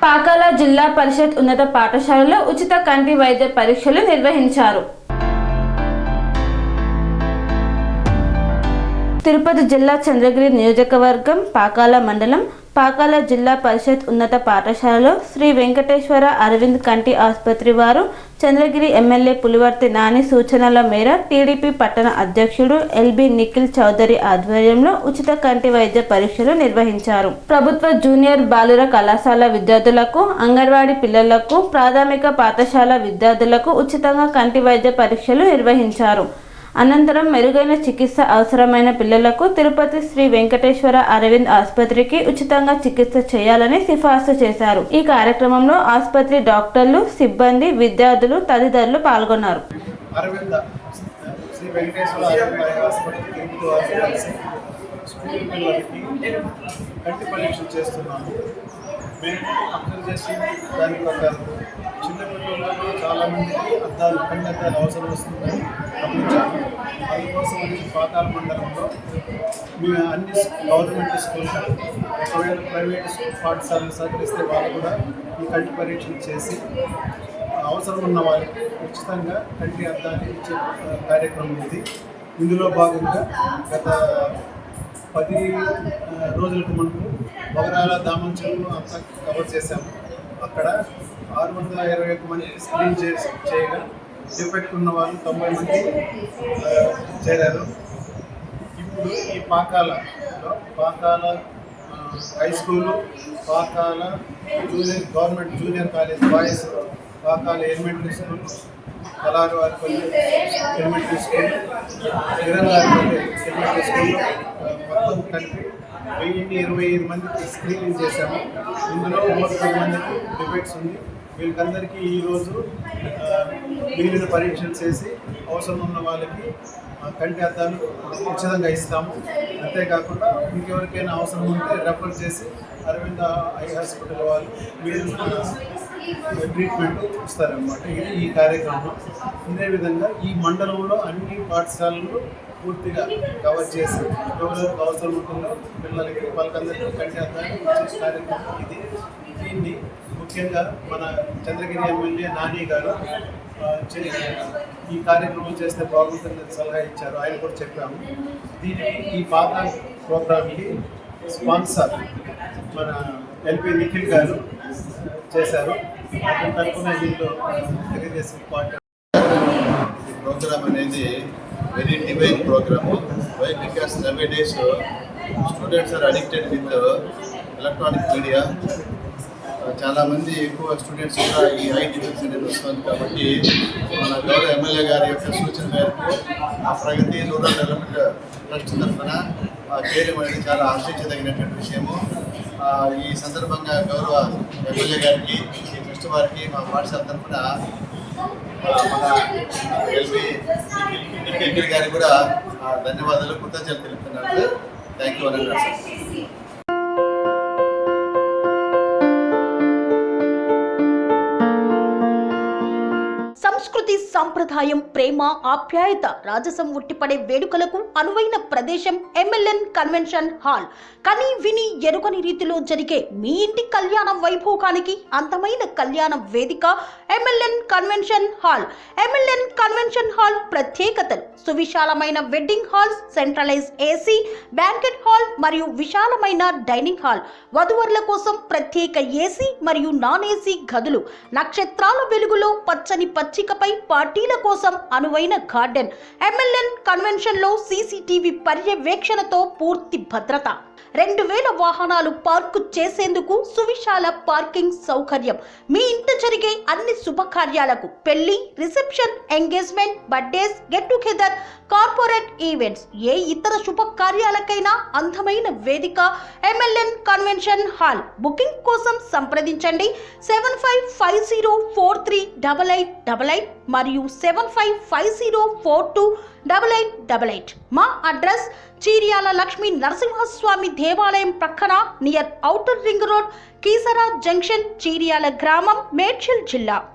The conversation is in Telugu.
పాకాల జిల్లా పరిషత్ ఉన్నత పాఠశాలలో ఉచిత కంటి వైద్య పరీక్షలు నిర్వహించారు. తిరుపతి జిల్లా చంద్రగిరి నియోజకవర్గం పాకాల మండలం పాకాల జిల్లా పరిషత్ ఉన్నత పాఠశాలలో శ్రీ వెంకటేశ్వర అరవింద్ కంటి ఆసుపత్రి వారు చంద్రగిరి ఎమ్మెల్యే పులివర్తి నాని సూచనల మేర టీడీపీ పట్టణ అధ్యక్షుడు ఎల్బి నిఖిల్ చౌదరి ఆధ్వర్యంలో ఉచిత కంటి వైద్య పరీక్షలు నిర్వహించారు. ప్రభుత్వ జూనియర్ బాలుర కళాశాల విద్యార్థులకు, అంగన్వాడీ పిల్లలకు, ప్రాథమిక పాఠశాల విద్యార్థులకు ఉచితంగా కంటి వైద్య పరీక్షలు నిర్వహించారు. అనంతరం మెరుగైన చికిత్స అవసరమైన పిల్లలకు తిరుపతి శ్రీ వెంకటేశ్వర అరవింద్ ఆసుపత్రికి ఉచితంగా చికిత్స చేయాలని సిఫార్సు చేశారు. ఈ కార్యక్రమంలో ఆసుపత్రి డాక్టర్లు, సిబ్బంది, విద్యార్థులు తదితరులు పాల్గొన్నారు. కంటి పరీక్షలు చేస్తున్నాము. మేము అబ్జర్వ్ చేసి దాని ప్రకారం చిన్నపిల్లలకు చాలామందికి కంటి అద్దాలు అవసరం వస్తుందని గమనించాము. అందుకోసం పాకాల మండలంలో మేము అన్ని గవర్నమెంట్ స్కూల్స్, ఒకవేళ ప్రైవేట్ పాఠశాలను సహకరిస్తే వాళ్ళు కూడా ఈ కంటి పరీక్షలు చేసి అవసరం ఉన్న వారికి ఉచితంగా కంటి అద్దాలు ఇచ్చే కార్యక్రమం ఇది. ఇందులో భాగంగా గత 10 రోజులకు మనకు బొగరాల దామంచెలు అంతా కవర్ చేశాము. అక్కడ 621 మంది స్క్రీన్ చేయగా డిఫెక్ట్ ఉన్న వాళ్ళు 90 మంది చేరారు. ఇప్పుడు ఈ Pakala high school, Pakala government junior college boys, Pakala elementary school, Kalaravaripalli elementary school, Nirangaripalli elementary school మొత్తం కలిపి 1025 మందికి స్క్రీనింగ్ చేశాము. ఇందులో 30 మందికి డిఫెక్ట్స్ ఉంది. వీళ్ళకందరికీ ఈరోజు మిగిలిన పరీక్షలు చేసి అవసరం ఉన్న వాళ్ళకి కంటి అద్దాలు ఉచితంగా ఇస్తాము. అంతేకాకుండా ఇంకెవరికైనా అవసరం ఉంటే రెఫర్ చేసి అరవింద ఐ హాస్పిటల్ వాళ్ళు మిగిలిన ట్రీట్మెంట్ ఇస్తారనమాట. ఇది ఈ కార్యక్రమం. ఇదే విధంగా ఈ మండలంలో అన్ని పాఠశాలలు పూర్తిగా కవర్ చేసి ఎవరెవరికి అవసరం ఉంటుందో పిల్లలకి వాళ్ళకందరికీ కంటి అద్దాలు ఇచ్చే కార్యక్రమం ఇది. దీన్ని ముఖ్యంగా మన చంద్రగిరి ఎమ్మెల్యే నాని గారు ఈ కార్యక్రమం చేస్తే బాగుంటుందని సలహా ఇచ్చారు. ఆయన కూడా చెప్పాము. దీనికి ఈ పాత ప్రోగ్రామ్కి స్పాన్సర్ మన ఎల్బి నిఖిల్ గారు చేశారు. అతని తరఫున దీంట్లో తెలుగుదేశం పార్టీ ప్రోగ్రామ్ అనేది very divine program. Why because nowadays students are addicted with electronic media. చాలామంది ఎక్కువ స్టూడెంట్స్ కూడా ఈ ఐ డిఫెక్ట్స్ అనేది వస్తుంది. కాబట్టి మన గౌరవ ఎమ్మెల్యే గారి యొక్క సూచన మేరకు ఆ ప్రగతి రూరల్ డెవలప్మెంట్ ట్రస్ట్ తరఫున చేయడం అనేది చాలా హర్షించదగినటువంటి విషయము. ఈ సందర్భంగా గౌరవ ఎమ్మెల్యే గారికి, ఈ ట్రస్ట్ వారికి మా పాఠశాల తరఫున మన ఎల్బి నిఖిల్ గారికి కూడా ధన్యవాదాలు, కృతజ్ఞతలు తెలుపుతున్నాను. థ్యాంక్ యూ అన్నారు సార్. సంస్కృతి, సాంప్రదాయం, ప్రేమ, ఆప్యాయత, రాజసం ఉట్టిపడే వేడుకలకు అనువైన ప్రదేశం ఎంఎల్ఎన్ కన్వెన్షన్ హాల్. కని విని ఎరుగని రీతిలో జరిగే మీ ఇంటి కళ్యాణ వైభోగానికి అందమైన కళ్యాణ వేదిక MLN convention hall. MLN convention hall ప్రత్యేకతలు: సువిశాలమైన wedding halls, centralise AC banquet hall మరియు విశాలమైన డైనింగ్ హాల్, వధువరుల కోసం ప్రత్యేక ఏసీ మరియు నాన్ ఏసీ గదులు, నక్షత్రాల వెలుగులో పచ్చని పచ్చికపై పార్టీల కోసం అనువైన గార్డెన్. ఎంఎల్ఎన్ కన్వెన్షన్ లో సీసీటీవీ పర్యవేక్షణతో పూర్తి భద్రత. 2000 వాహనాలు పార్కు చేసేందుకు సువిశాల పార్కింగ్ సౌకర్యం. మీ ఇంట జరిగే అన్ని శుభకార్యాలకు, పెళ్లి, reception, engagement, birthdays, get together, corporate events, ఏ ఇతర శుభకార్యాలకైనా అందమైన వేదిక ఎంఎల్ఎన్ కన్వెన్షన్ హాల్. బుకింగ్ కోసం సంప్రదించండి 7550438888 మరియు 7550428888. మా అడ్రస్ చీర్యాల లక్ష్మీ నరసింహస్వామి దేవాలయం ప్రక్కన, near outer ring road, Keesara junction, Cheeryal గ్రామం, మేడ్చల్ జిల్లా.